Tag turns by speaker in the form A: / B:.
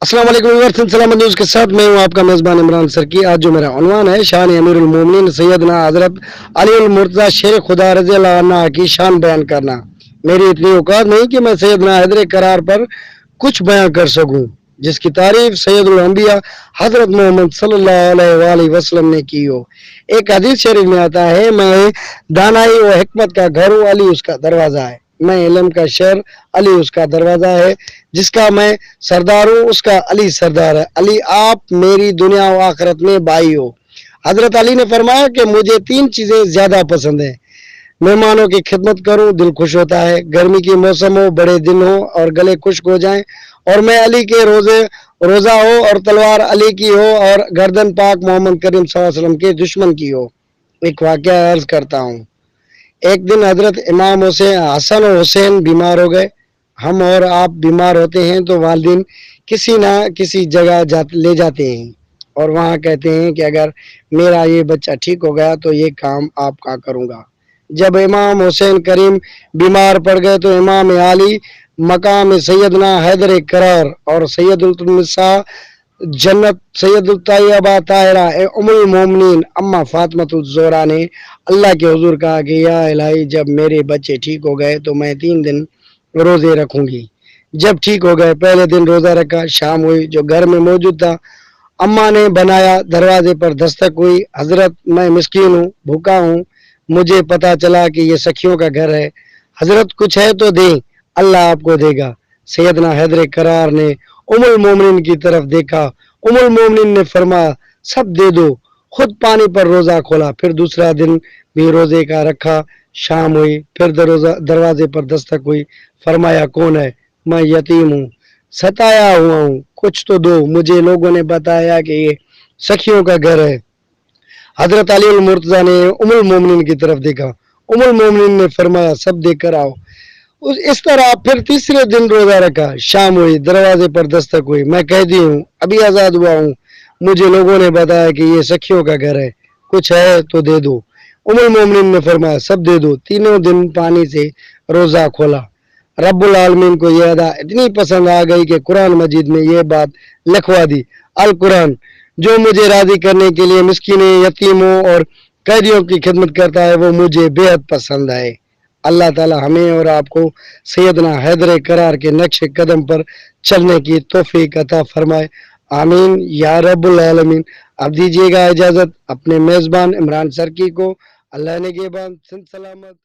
A: अस्सलाम वालेकुम व्यूअर्स, सलामत न्यूज़ के साथ मैं हूं आपका मेज़बान इमरान सरकी। आज जो मेरा उन्वान है शान अमीरुल मोमिनीन सैयदना हज़रत अली अल मुर्तज़ा शेर खुदा रज़ी अल्लाह अन्हु की शान बयान करना। मेरी इतनी औकात नहीं कि मैं सैयदना हैदर करार पर कुछ बयान कर सकूं, जिसकी तारीफ सैयदुल अंबिया हज़रत मोहम्मद सल्लल्लाहु अलैहि वसल्लम ने की हो। एक हदीस शरीफ में आता है, मैं दानाई व हिकमत का घर हूँ, अली उसका दरवाज़ा है। मैं इल्म का शहर, अली उसका दरवाज़ा है। जिसका मैं सरदार हूँ उसका अली सरदार है। अली आप मेरी दुनिया व आखिरत में भाई हो। हजरत अली ने फरमाया कि मुझे तीन चीज़ें ज़्यादा पसंद है। मेहमानों की खिदमत करूं, दिल खुश होता है। गर्मी की मौसम हो, बड़े दिन हो और गले खुश्क हो जाएं, और मैं अली के रोज़ा हो और तलवार अली की हो और गर्दन पाक मोहम्मद करीम सल्लल्लाहु अलैहि वसल्लम के दुश्मन की हो। एक वाक़या अर्ज करता हूँ। एक दिन हजरत इमाम हसन और हुसैन बीमार हो गए। हम और आप बीमार होते हैं तो वालिदैन किसी ना किसी जगह ले जाते हैं और वहाँ कहते हैं कि अगर मेरा ये बच्चा ठीक हो गया तो ये काम आपका करूँगा। जब इमाम हुसैन करीम बीमार पड़ गए तो इमाम आली मकाम सैयदना हैदर करार और सैयदुल जन्नत सैयदुल तैयबा ताहिरा उम्मुल मोमिनीन अम्मा फातिमातुल ज़ोहरा ने अल्लाह के हुजूर कहा कि या इलाही, जब मेरे बच्चे ठीक हो गए तो मैं 3 दिन रोजे रखूंगी। जब ठीक हो गए, पहले दिन रोजा रखा। शाम हुई, जो घर में मौजूद था अम्मा ने बनाया। दरवाजे पर दस्तक हुई। हजरत, मैं मिस्कीन हूँ, भूखा हूँ, मुझे पता चला कि ये सखियों का घर है। हजरत कुछ है तो दें, अल्लाह आपको देगा। सैयदना हैदर करार ने उम्मुल मोमिनीन की तरफ देखा। उम्मुल मोमिनीन ने फरमाया सब दे दो। खुद पानी पर रोजा खोला। फिर दूसरा दिन भी रोजे का रखा। शाम हुई, फिर दरवाजे पर दस्तक हुई। फरमाया कौन है? मैं यतीम हूँ, सताया हुआ हूँ, कुछ तो दो। मुझे लोगों ने बताया कि ये सखियों का घर है। हजरत अली मुर्तजा ने उम्मुल मोमिनीन की तरफ देखा। उम्मुल मोमिनीन ने फरमाया सब देकर आओ। इस तरह फिर तीसरे दिन रोजा रखा। शाम हुई, दरवाजे पर दस्तक हुई। मैं कैदी हूँ, अभी आजाद हुआ हूँ, मुझे लोगों ने बताया कि ये सखियों का घर है, कुछ है तो दे दो। उम्मुल मोमिनीन ने फरमाया सब दे दो। तीनों दिन पानी से रोजा खोला। रब्बुल आलमीन को यह अदा इतनी पसंद आ गई कि कुरान मजीद में यह बात लिखवा दी, अल कुरान, जो मुझे राजी करने के लिए मिस्कीनों, यतीमों और कैदियों की खिदमत करता है, वो मुझे बेहद पसंद है। अल्लाह ताला हमें और आपको सैयदना हैदर करार के नक्शे कदम पर चलने की तौफीक अता फरमाए। आमीन या रब्बुल आलमीन। अब दीजिएगा इजाज़त अपने मेज़बान इमरान सरकी को। अल्लाह ने के बाद सलामत।